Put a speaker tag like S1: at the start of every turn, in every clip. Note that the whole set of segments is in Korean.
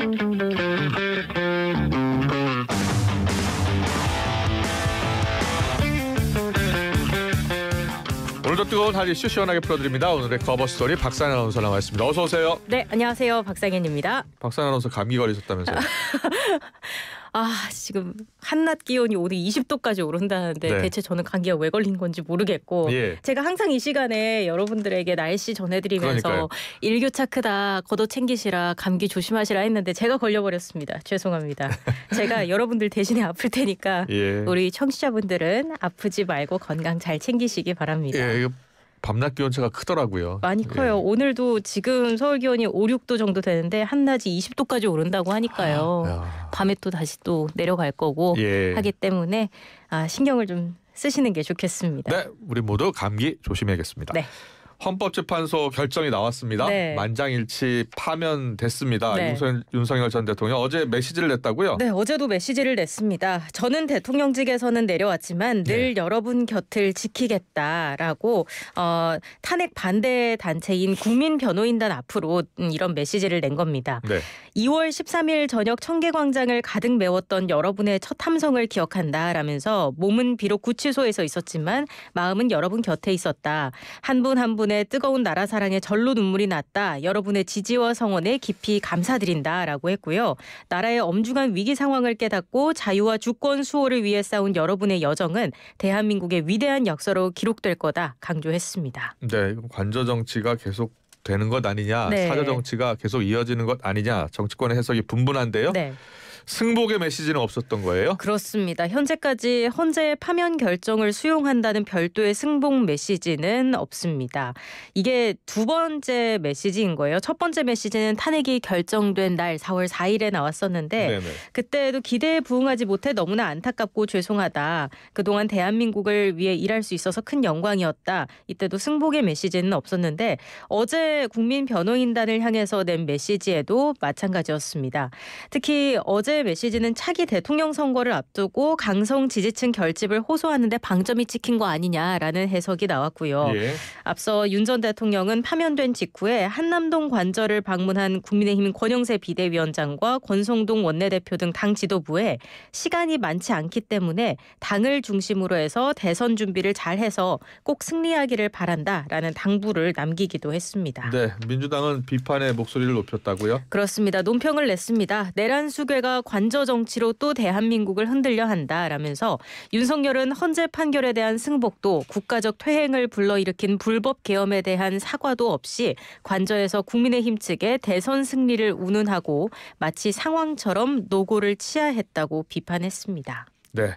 S1: 오늘도 뜨거운 할 이슈 시원하게 풀어드립니다. 오늘의 커버 스토리 박상현 아나운서 나와 있습니다. 어서 오세요.
S2: 네, 안녕하세요. 박상현입니다.
S1: 박상현 아나운서 감기 걸리셨다면서요?
S2: 지금 한낮 기온이 오늘 20도까지 오른다는데
S1: 네.
S2: 대체 저는 감기가 왜 걸린 건지 모르겠고
S1: 예.
S2: 제가 항상 이 시간에 여러분들에게 날씨 전해드리면서
S1: 그러니까요.
S2: 일교차 크다, 걷어 챙기시라, 감기 조심하시라 했는데 제가 걸려버렸습니다. 죄송합니다. 제가 여러분들 대신에 아플 테니까
S1: 예.
S2: 우리 청취자분들은 아프지 말고 건강 잘 챙기시기 바랍니다.
S1: 예, 이거 밤낮 기온차가 크더라고요.
S2: 많이 커요.
S1: 예.
S2: 오늘도 지금 서울 기온이 5, 6도 정도 되는데 한낮이 20도까지 오른다고 하니까요.
S1: 야.
S2: 밤에 또 다시 또 내려갈 거고
S1: 예.
S2: 하기 때문에 신경을 좀 쓰시는 게 좋겠습니다.
S1: 네, 우리 모두 감기 조심해야겠습니다.
S2: 네.
S1: 헌법재판소 결정이 나왔습니다.
S2: 네.
S1: 만장일치 파면됐습니다.
S2: 네.
S1: 윤석열 전 대통령 어제 메시지를 냈다고요?
S2: 네, 어제도 메시지를 냈습니다. 저는 대통령직에서는 내려왔지만 늘 여러분 곁을 지키겠다라고 탄핵 반대 단체인 국민변호인단 앞으로 이런 메시지를 낸 겁니다.
S1: 네.
S2: 2월 13일 저녁 청계광장을 가득 메웠던 여러분의 첫 함성을 기억한다라면서 몸은 비록 구치소에서 있었지만 마음은 여러분 곁에 있었다. 한 분 한 분의 뜨거운 나라 사랑에 절로 눈물이 났다. 여러분의 지지와 성원에 깊이 감사드린다라고 했고요. 나라의 엄중한 위기 상황을 깨닫고 자유와 주권 수호를 위해 싸운 여러분의 여정은 대한민국의 위대한 역사로 기록될 거다 강조했습니다.
S1: 네, 관저 정치가 계속 되는 것 아니냐,
S2: 네.
S1: 사저 정치가 계속 이어지는 것 아니냐, 정치권의 해석이 분분한데요.
S2: 네.
S1: 승복의 메시지는 없었던 거예요?
S2: 그렇습니다. 현재까지 헌재의 파면 결정을 수용한다는 별도의 승복 메시지는 없습니다. 이게 두 번째 메시지인 거예요. 첫 번째 메시지는 탄핵이 결정된 날 4월 4일에 나왔었는데
S1: 네네.
S2: 그때도 기대에 부응하지 못해 너무나 안타깝고 죄송하다. 그동안 대한민국을 위해 일할 수 있어서 큰 영광이었다. 이때도 승복의 메시지는 없었는데 어제 국민변호인단을 향해서 낸 메시지에도 마찬가지였습니다. 특히 어제 메시지는 차기 대통령 선거를 앞두고 강성 지지층 결집을 호소하는데 방점이 찍힌 거 아니냐라는 해석이 나왔고요.
S1: 예.
S2: 앞서 윤 전 대통령은 파면된 직후에 한남동 관저를 방문한 국민의힘 권영세 비대위원장과 권성동 원내대표 등 당 지도부에 시간이 많지 않기 때문에 당을 중심으로 해서 대선 준비를 잘해서 꼭 승리하기를 바란다라는 당부를 남기기도 했습니다.
S1: 네, 민주당은 비판의 목소리를 높였다고요?
S2: 그렇습니다. 논평을 냈습니다. 내란 수괴가 관저 정치로 또 대한민국을 흔들려 한다라면서 윤석열은 헌재 판결에 대한 승복도 국가적 퇴행을 불러일으킨 불법 계엄에 대한 사과도 없이 관저에서 국민의힘 측에 대선 승리를 운운하고 마치 상황처럼 노고를 치하했다고 비판했습니다.
S1: 네.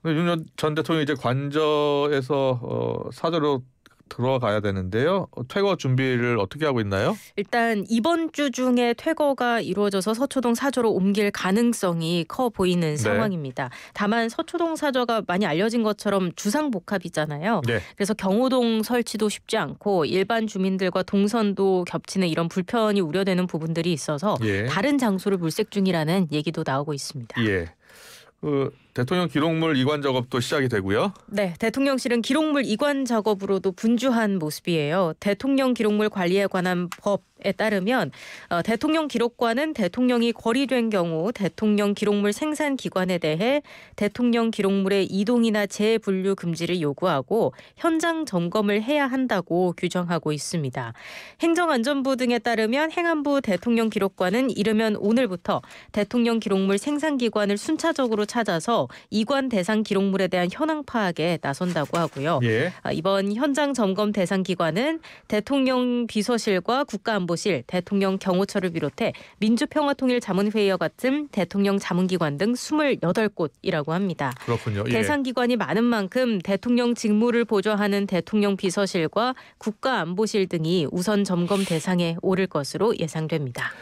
S1: 윤 전 대통령이 이제 관저에서 사저로 들어가야 되는데요. 퇴거 준비를 어떻게 하고 있나요?
S2: 일단 이번 주 중에 퇴거가 이루어져서 서초동 사저로 옮길 가능성이 커 보이는 상황입니다. 다만 서초동 사저가 많이 알려진 것처럼 주상복합이잖아요.
S1: 네.
S2: 그래서 경호동 설치도 쉽지 않고 일반 주민들과 동선도 겹치는 이런 불편이 우려되는 부분들이 있어서
S1: 예.
S2: 다른 장소를 물색 중이라는 얘기도 나오고 있습니다.
S1: 예. 대통령 기록물 이관 작업도 시작이 되고요.
S2: 네, 대통령실은 기록물 이관 작업으로도 분주한 모습이에요. 대통령 기록물 관리에 관한 법에 따르면 대통령 기록관은 대통령이 거리된 경우 대통령 기록물 생산 기관에 대해 대통령 기록물의 이동이나 재분류 금지를 요구하고 현장 점검을 해야 한다고 규정하고 있습니다. 행정안전부 등에 따르면 행안부 대통령 기록관은 이르면 오늘부터 대통령 기록물 생산 기관을 순차적으로 찾아서 이관 대상 기록물에 대한 현황 파악에 나선다고 하고요.
S1: 예.
S2: 이번 현장 점검 대상 기관은 대통령 비서실과 국가안보실, 대통령 경호처를 비롯해 민주평화통일자문회의와 같은 대통령 자문기관 등 28곳이라고 합니다.
S1: 그렇군요. 예.
S2: 대상 기관이 많은 만큼 대통령 직무를 보좌하는 대통령 비서실과 국가안보실 등이 우선 점검 대상에 오를 것으로 예상됩니다.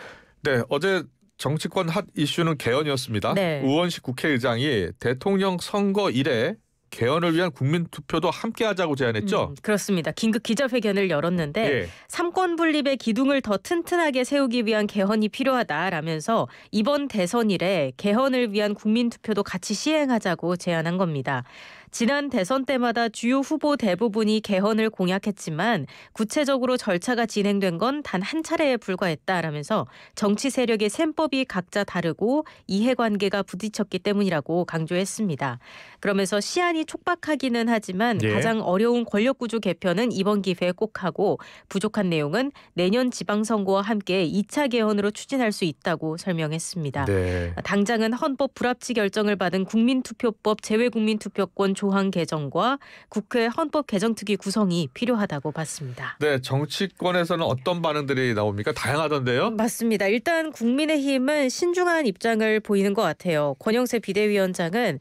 S1: 네, 어제 정치권 핫 이슈는 개헌이었습니다.
S2: 네.
S1: 우원식 국회의장이 대통령 선거 이래 개헌을 위한 국민투표도 함께하자고 제안했죠.
S2: 그렇습니다. 긴급 기자회견을 열었는데
S1: 예.
S2: 삼권 분립의 기둥을 더 튼튼하게 세우기 위한 개헌이 필요하다라면서 이번 대선 이래 개헌을 위한 국민투표도 같이 시행하자고 제안한 겁니다. 지난 대선 때마다 주요 후보 대부분이 개헌을 공약했지만 구체적으로 절차가 진행된 건 단 한 차례에 불과했다라면서 정치 세력의 셈법이 각자 다르고 이해관계가 부딪혔기 때문이라고 강조했습니다. 그러면서 시한이 촉박하기는 하지만
S1: 예.
S2: 가장 어려운 권력구조 개편은 이번 기회에 꼭 하고 부족한 내용은 내년 지방선거와 함께 2차 개헌으로 추진할 수 있다고 설명했습니다.
S1: 네.
S2: 당장은 헌법 불합치 결정을 받은 국민투표법 재외국민투표권 조항 개정과 국회 헌법 개정특위 구성이 필요하다고 봤습니다.
S1: 네, 정치권에서는 어떤 반응들이 나옵니까? 다양하던데요.
S2: 맞습니다. 일단 국민의힘은 신중한 입장을 보이는 것 같아요. 권영세 비대위원장은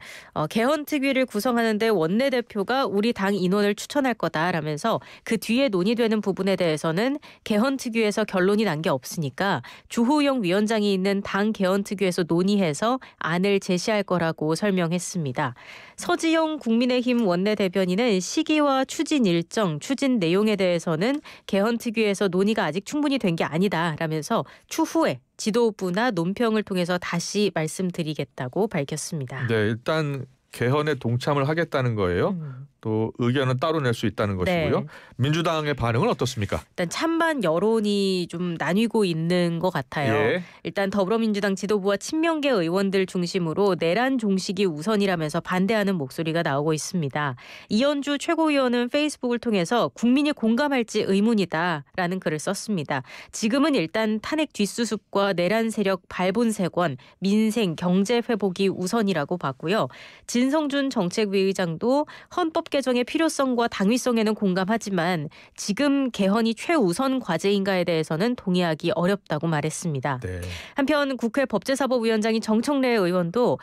S2: 개헌특위를 구성하는데 원내대표가 우리 당 인원을 추천할 거다라면서 그 뒤에 논의되는 부분에 대해서는 개헌특위에서 결론이 난 게 없으니까 주호영 위원장이 있는 당 개헌특위에서 논의해서 안을 제시할 거라고 설명했습니다. 서지영 국민의힘 원내대변인은 시기와 추진 일정, 추진 내용에 대해서는 개헌특위에서 논의가 아직 충분히 된 게 아니다라면서 추후에 지도부나 논평을 통해서 다시 말씀드리겠다고 밝혔습니다.
S1: 네, 일단 개헌에 동참을 하겠다는 거예요. 또 의견은 따로 낼 수 있다는 것이고요.
S2: 네.
S1: 민주당의 반응은 어떻습니까?
S2: 일단 찬반 여론이 좀 나뉘고 있는 것 같아요.
S1: 예.
S2: 일단 더불어민주당 지도부와 친명계 의원들 중심으로 내란 종식이 우선이라면서 반대하는 목소리가 나오고 있습니다. 이현주 최고위원은 페이스북을 통해서 국민이 공감할지 의문이다라는 글을 썼습니다. 지금은 일단 탄핵 뒷수습과 내란 세력 발본색원, 민생, 경제 회복이 우선이라고 봤고요. 진성준 정책위의장도 헌법 개정의 필요성과 당위성에는 공감하지만 지금 개헌이 최우선 과제인가에 대해서는 동의하기 어렵다고 말했습니다.
S1: 네.
S2: 한편 국회 법제사법위원장인 정청래 의원도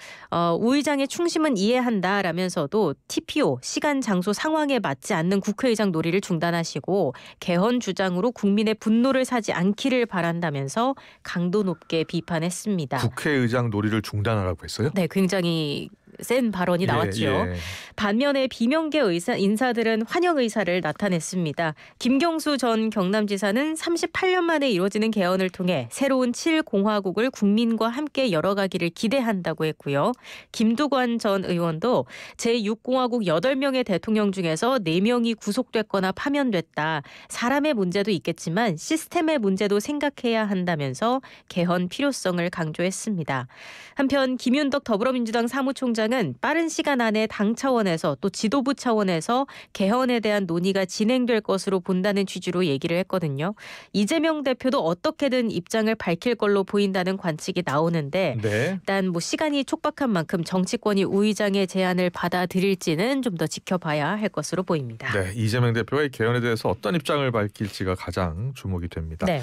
S2: 우 의장의 충심은 이해한다라면서도 TPO, 시간, 장소, 상황에 맞지 않는 국회의장 놀이를 중단하시고 개헌 주장으로 국민의 분노를 사지 않기를 바란다면서 강도 높게 비판했습니다.
S1: 국회의장 놀이를 중단하라고 했어요?
S2: 네, 굉장히 센 발언이 나왔죠.
S1: 예.
S2: 반면에 비명계 인사들은 환영 의사를 나타냈습니다. 김경수 전 경남지사는 38년 만에 이루어지는 개헌을 통해 새로운 7공화국을 국민과 함께 열어가기를 기대한다고 했고요. 김두관 전 의원도 제6공화국 8명의 대통령 중에서 4명이 구속됐거나 파면됐다. 사람의 문제도 있겠지만 시스템의 문제도 생각해야 한다면서 개헌 필요성을 강조했습니다. 한편 김윤덕 더불어민주당 사무총장은 빠른 시간 안에 당 차원에서 또 지도부 차원에서 개헌에 대한 논의가 진행될 것으로 본다는 취지로 얘기를 했거든요. 이재명 대표도 어떻게든 입장을 밝힐 걸로 보인다는 관측이 나오는데
S1: 네.
S2: 일단 시간이 촉박한 만큼 정치권이 우 의장의 제안을 받아들일지는 좀 더 지켜봐야 할 것으로 보입니다.
S1: 네, 이재명 대표가 이 개헌에 대해서 어떤 입장을 밝힐지가 가장 주목이 됩니다.
S2: 네.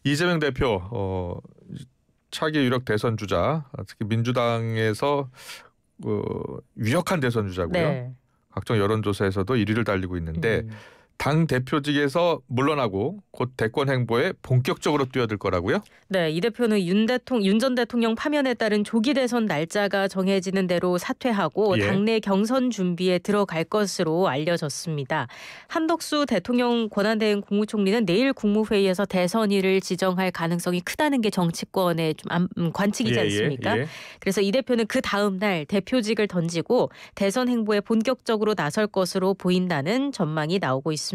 S1: 이재명 대표 차기 유력 대선 주자, 특히 민주당에서 유력한 대선 주자고요.
S2: 네.
S1: 각종 여론조사에서도 1위를 달리고 있는데 당 대표직에서 물러나고 곧 대권 행보에 본격적으로 뛰어들 거라고요?
S2: 네, 이 대표는 윤 전 대통령 파면에 따른 조기 대선 날짜가 정해지는 대로 사퇴하고
S1: 예.
S2: 당내 경선 준비에 들어갈 것으로 알려졌습니다. 한덕수 대통령 권한대행 국무총리는 내일 국무회의에서 대선일을 지정할 가능성이 크다는 게 정치권의 좀 관측이지 않습니까?
S1: 예.
S2: 그래서 이 대표는 그 다음 날 대표직을 던지고 대선 행보에 본격적으로 나설 것으로 보인다는 전망이 나오고 있습니다.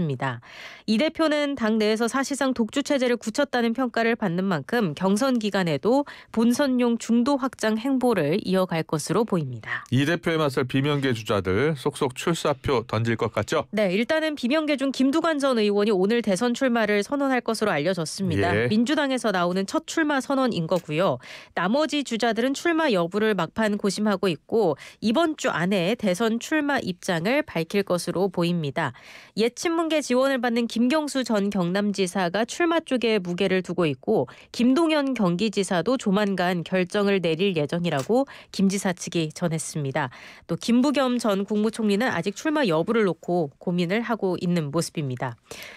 S2: 이 대표는 당내에서 사실상 독주 체제를 굳혔다는 평가를 받는 만큼 경선 기간에도 본선용 중도 확장 행보를 이어갈 것으로 보입니다.
S1: 이 대표에 맞설 비명계 주자들 속속 출사표 던질 것 같죠?
S2: 네, 일단은 비명계 중 김두관 전 의원이 오늘 대선 출마를 선언할 것으로 알려졌습니다.
S1: 예.
S2: 민주당에서 나오는 첫 출마 선언인 거고요. 나머지 주자들은 출마 여부를 막판 고심하고 있고 이번 주 안에 대선 출마 입장을 밝힐 것으로 보입니다. 옛 친문계 지원을 받는 김경수 전 경남지사가 출마 쪽에 무게를 두고 있고 김동연 경기지사도 조만간 결정을 내릴 예정이라고 김 지사 측이 전했습니다. 또 김부겸 전 국무총리는 아직 출마 여부를 놓고 고민을 하고 있는 모습입니다.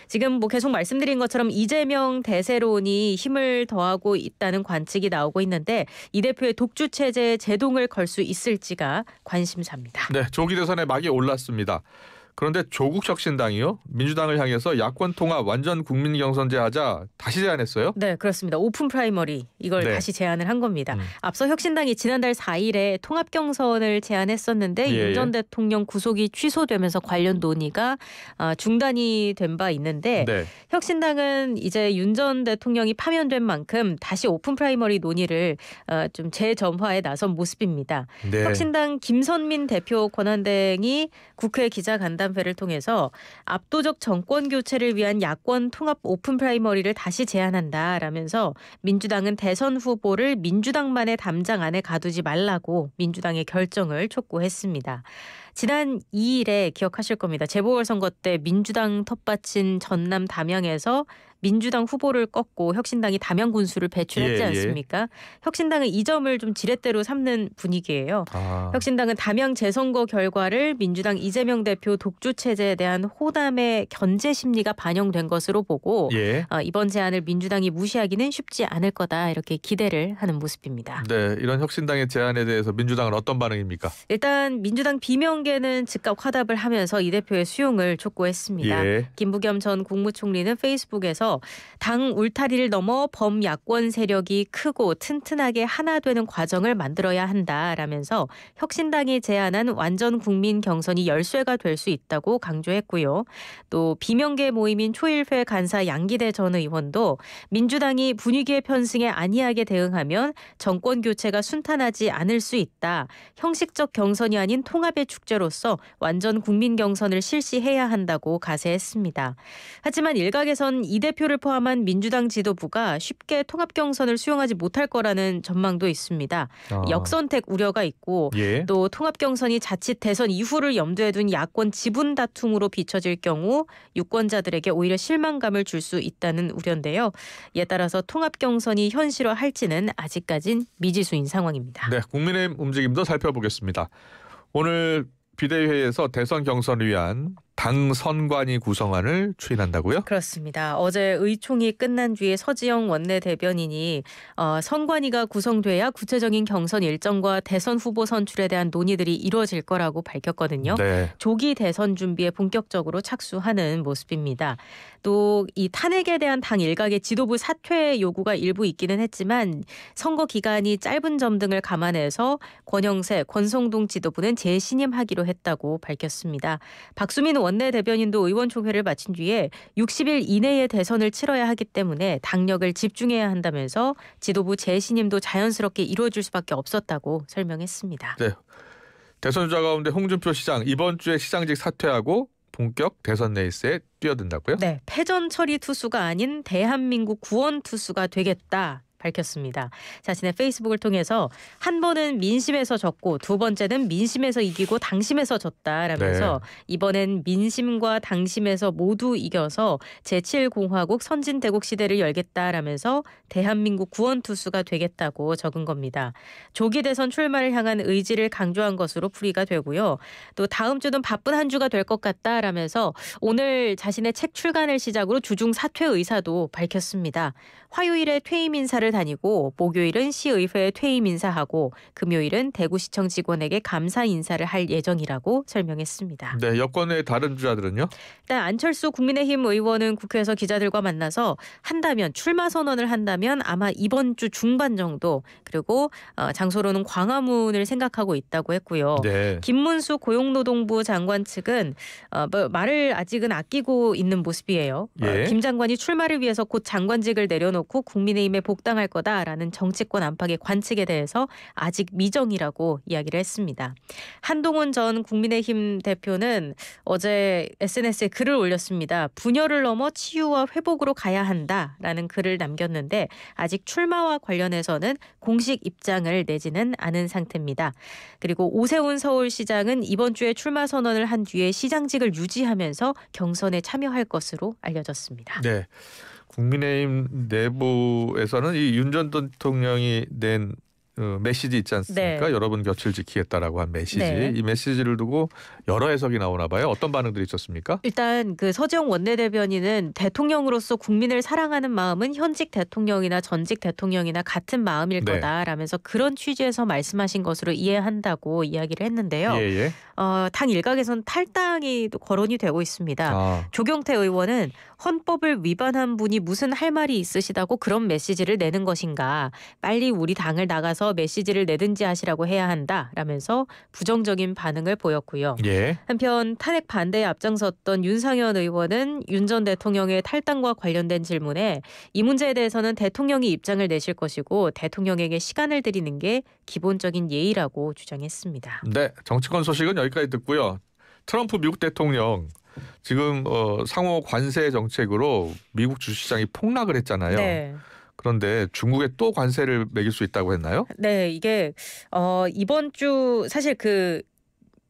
S2: 지금 계속 말씀드린 것처럼 이재명 대세론이 힘을 더하고 있다는 관측이 나오고 있는데 이 대표의 독주 체제에 제동을 걸 수 있을지가 관심사입니다.
S1: 네, 조기 대선에 막이 올랐습니다. 그런데 조국 혁신당이요. 민주당을 향해서 야권 통합 완전 국민 경선제 하자 다시 제안했어요.
S2: 네, 그렇습니다. 오픈 프라이머리 이걸
S1: 네.
S2: 다시 제안을 한 겁니다. 앞서 혁신당이 지난달 4일에 통합 경선을 제안했었는데
S1: 예,
S2: 윤 전
S1: 예.
S2: 대통령 구속이 취소되면서 관련 논의가 중단이 된 바 있는데
S1: 네.
S2: 혁신당은 이제 윤 전 대통령이 파면된 만큼 다시 오픈 프라이머리 논의를 좀 재점화에 나선 모습입니다.
S1: 네.
S2: 혁신당 김선민 대표 권한대행이 국회 기자간담회를 통해서 압도적 정권 교체를 위한 야권 통합 오픈 프라이머리를 다시 제안한다라면서 민주당은 대선 후보를 민주당만의 담장 안에 가두지 말라고 민주당의 결정을 촉구했습니다. 지난 2일에 기억하실 겁니다. 재보궐선거 때 민주당 텃밭인 전남 담양에서 민주당 후보를 꺾고 혁신당이 담양 군수를 배출했지
S1: 예, 예.
S2: 않습니까? 혁신당은 이 점을 좀 지렛대로 삼는 분위기예요. 혁신당은 담양 재선거 결과를 민주당 이재명 대표 독주 체제에 대한 호남의 견제 심리가 반영된 것으로 보고
S1: 예.
S2: 이번 제안을 민주당이 무시하기는 쉽지 않을 거다 이렇게 기대를 하는 모습입니다.
S1: 네, 이런 혁신당의 제안에 대해서 민주당은 어떤 반응입니까?
S2: 일단 민주당 비명계는 즉각 화답을 하면서 이 대표의 수용을 촉구했습니다.
S1: 예.
S2: 김부겸 전 국무총리는 페이스북에서 당 울타리를 넘어 범야권 세력이 크고 튼튼하게 하나 되는 과정을 만들어야 한다라면서 혁신당이 제안한 완전 국민 경선이 열쇠가 될 수 있다고 강조했고요. 또 비명계 모임인 초일회 간사 양기대 전 의원도 민주당이 분위기의 편승에 안이하게 대응하면 정권 교체가 순탄하지 않을 수 있다. 형식적 경선이 아닌 통합의 축제로서 완전 국민 경선을 실시해야 한다고 가세했습니다. 하지만 일각에선 이 대표를 포함한 민주당 지도부가 쉽게 통합 경선을 수용하지 못할 거라는 전망도 있습니다. 역선택 우려가 있고
S1: 예.
S2: 또 통합 경선이 자칫 대선 이후를 염두에 둔 야권 지분 다툼으로 비춰질 경우 유권자들에게 오히려 실망감을 줄 수 있다는 우려인데요. 이에 따라서 통합 경선이 현실화할지는 아직까진 미지수인 상황입니다.
S1: 네, 국민의힘 움직임도 살펴보겠습니다. 오늘 비대위회에서 대선 경선을 위한 당 선관위 구성안을 추인한다고요?
S2: 그렇습니다. 어제 의총이 끝난 뒤에 서지영 원내대변인이 선관위가 구성돼야 구체적인 경선 일정과 대선 후보 선출에 대한 논의들이 이루어질 거라고 밝혔거든요.
S1: 네.
S2: 조기 대선 준비에 본격적으로 착수하는 모습입니다. 또 이 탄핵에 대한 당 일각의 지도부 사퇴 요구가 일부 있기는 했지만 선거 기간이 짧은 점 등을 감안해서 권영세, 권성동 지도부는 재신임하기로 했다고 밝혔습니다. 박수민 원내대변인도 의원총회를 마친 뒤에 60일 이내에 대선을 치러야 하기 때문에 당력을 집중해야 한다면서 지도부 재신임도 자연스럽게 이루어질 수밖에 없었다고 설명했습니다.
S1: 네. 대선 주자 가운데 홍준표 시장 이번 주에 시장직 사퇴하고 본격 대선 레이스에 뛰어든다고요?
S2: 네, 패전 처리 투수가 아닌 대한민국 구원 투수가 되겠다. 밝혔습니다. 자신의 페이스북을 통해서 한 번은 민심에서 졌고 두 번째는 민심에서 이기고 당심에서 졌다라면서 이번엔 민심과 당심에서 모두 이겨서 제7공화국 선진대국 시대를 열겠다라면서 대한민국 구원투수가 되겠다고 적은 겁니다. 조기 대선 출마를 향한 의지를 강조한 것으로 풀이가 되고요. 또 다음 주는 바쁜 한 주가 될 것 같다라면서 오늘 자신의 책 출간을 시작으로 주중 사퇴 의사도 밝혔습니다. 화요일에 퇴임 인사를 다니고 목요일은 시의회 퇴임 인사하고 금요일은 대구시청 직원에게 감사 인사를 할 예정이라고 설명했습니다.
S1: 네, 여권의 다른 주자들은요?
S2: 일단 안철수 국민의힘 의원은 국회에서 기자들과 만나서 출마 선언을 한다면 아마 이번 주 중반 정도 그리고 장소로는 광화문을 생각하고 있다고 했고요.
S1: 네.
S2: 김문수 고용노동부 장관 측은 말을 아직은 아끼고 있는 모습이에요.
S1: 예.
S2: 김 장관이 출마를 위해서 곧 장관직을 내려놓고 국민의힘에 복당할 거다라는 정치권 안팎의 관측에 대해서 아직 미정이라고 이야기를 했습니다. 한동훈 전 국민의힘 대표는 어제 SNS에 글을 올렸습니다. 분열을 넘어 치유와 회복으로 가야 한다라는 글을 남겼는데 아직 출마와 관련해서는 공식 입장을 내지는 않은 상태입니다. 그리고 오세훈 서울시장은 이번 주에 출마 선언을 한 뒤에 시장직을 유지하면서 경선에 참여할 것으로 알려졌습니다.
S1: 네. 국민의힘 내부에서는 이 윤 전 대통령이 낸 메시지 있지 않습니까?
S2: 네.
S1: 여러분 곁을 지키겠다라고 한 메시지.
S2: 네.
S1: 이 메시지를 두고 여러 해석이 나오나 봐요. 어떤 반응들이 있었습니까?
S2: 일단 그 서지영 원내대변인은 대통령으로서 국민을 사랑하는 마음은 현직 대통령이나 전직 대통령이나 같은 마음일
S1: 네.
S2: 거다라면서 그런 취지에서 말씀하신 것으로 이해한다고 이야기를 했는데요.
S1: 예.
S2: 당 일각에선 탈당이 또 거론이 되고 있습니다.
S1: 아,
S2: 조경태 의원은 헌법을 위반한 분이 무슨 할 말이 있으시다고 그런 메시지를 내는 것인가. 빨리 우리 당을 나가서 메시지를 내든지 하시라고 해야 한다라면서 부정적인 반응을 보였고요.
S1: 예.
S2: 한편 탄핵 반대에 앞장섰던 윤상현 의원은 윤 전 대통령의 탈당과 관련된 질문에 이 문제에 대해서는 대통령이 입장을 내실 것이고 대통령에게 시간을 드리는 게 기본적인 예의라고 주장했습니다.
S1: 네, 정치권 소식은 여기까지 듣고요. 트럼프 미국 대통령 지금 상호 관세 정책으로 미국 주식시장이 폭락을 했잖아요.
S2: 네.
S1: 그런데 중국에 또 관세를 매길 수 있다고 했나요?
S2: 네, 이게 이번 주 사실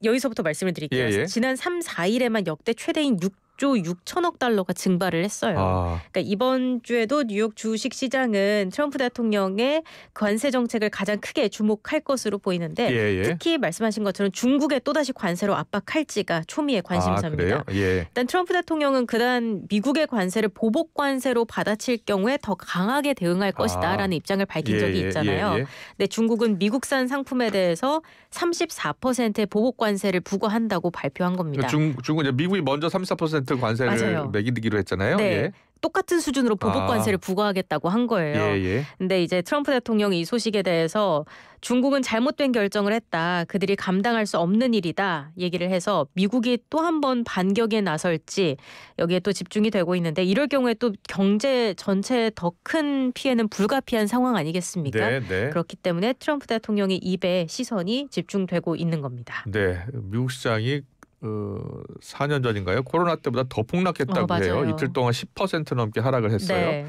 S2: 여기서부터 말씀을 드릴게요.
S1: 예.
S2: 지난 3, 4일에만 역대 최대인 6조 6천억 달러가 증발을 했어요.
S1: 아,
S2: 그러니까 이번 주에도 뉴욕 주식 시장은 트럼프 대통령의 관세 정책을 가장 크게 주목할 것으로 보이는데
S1: 예.
S2: 특히 말씀하신 것처럼 중국에 또다시 관세로 압박할지가 초미의 관심사입니다.
S1: 아, 그래요? 예.
S2: 일단 트럼프 대통령은 그간 미국의 관세를 보복 관세로 받아칠 경우에 더 강하게 대응할 것이다라는 입장을 밝힌 적이 있잖아요.
S1: 예.
S2: 근데 중국은 미국산 상품에 대해서 34%의 보복 관세를 부과한다고 발표한 겁니다.
S1: 중국 이제 미국이 먼저 34% 관세를
S2: 맞아요.
S1: 매기기로 했잖아요.
S2: 네.
S1: 예.
S2: 똑같은 수준으로 보복 관세를 부과하겠다고 한 거예요.
S1: 예.
S2: 근데 이제 트럼프 대통령이 이 소식에 대해서 중국은 잘못된 결정을 했다. 그들이 감당할 수 없는 일이다. 얘기를 해서 미국이 또 한 번 반격에 나설지 여기에 또 집중이 되고 있는데 이럴 경우에 또 경제 전체에 더 큰 피해는 불가피한 상황 아니겠습니까?
S1: 네.
S2: 그렇기 때문에 트럼프 대통령의 입에 시선이 집중되고 있는 겁니다.
S1: 네. 미국 시장이 4년 전인가요? 코로나 때보다 더 폭락했다고 해요.
S2: 맞아요.
S1: 이틀 동안 10% 넘게 하락을 했어요.
S2: 네.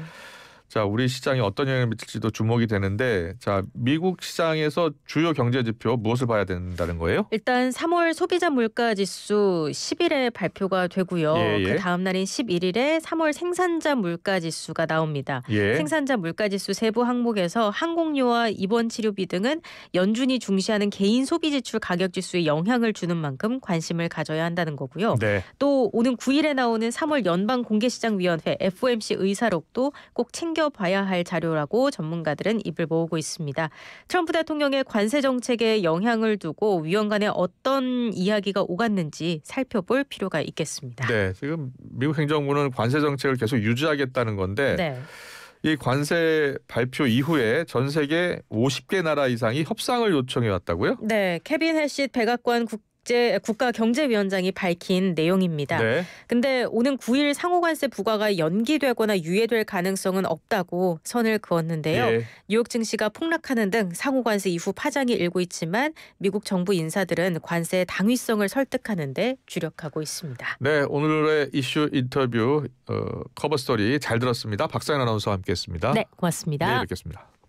S1: 자, 우리 시장에 어떤 영향을 미칠지도 주목이 되는데, 자, 미국 시장에서 주요 경제 지표 무엇을 봐야 된다는 거예요?
S2: 일단 3월 소비자 물가 지수 10일에 발표가 되고요.
S1: 예.
S2: 그 다음 날인 11일에 3월 생산자 물가 지수가 나옵니다.
S1: 예.
S2: 생산자 물가 지수 세부 항목에서 항공료와 입원 치료비 등은 연준이 중시하는 개인 소비 지출 가격 지수에 영향을 주는 만큼 관심을 가져야 한다는 거고요.
S1: 네.
S2: 또 오는 9일에 나오는 3월 연방공개시장위원회 FOMC 의사록도 꼭 챙겨봐야 할 자료라고 전문가들은 입을 모으고 있습니다. 트럼프 대통령의 관세 정책에 영향을 두고 위원 간에 어떤 이야기가 오갔는지 살펴볼 필요가 있겠습니다.
S1: 네. 지금 미국 행정부는 관세 정책을 계속 유지하겠다는 건데,
S2: 네.
S1: 이 관세 발표 이후에 전 세계 50개 나라 이상이 협상을 요청해 왔다고요?
S2: 네, 케빈 해시드 백악관 국가경제위원장이 밝힌 내용입니다.
S1: 네.
S2: 근데 오는 9일 상호관세 부과가 연기되거나 유예될 가능성은 없다고 선을 그었는데요.
S1: 예.
S2: 뉴욕 증시가 폭락하는 등 상호관세 이후 파장이 일고 있지만 미국 정부 인사들은 관세의 당위성을 설득하는 데 주력하고 있습니다.
S1: 네, 오늘의 이슈 인터뷰 커버 스토리 잘 들었습니다. 박사연 아나운서와 함께했습니다.
S2: 네, 고맙습니다.
S1: 내일 뵙겠습니다.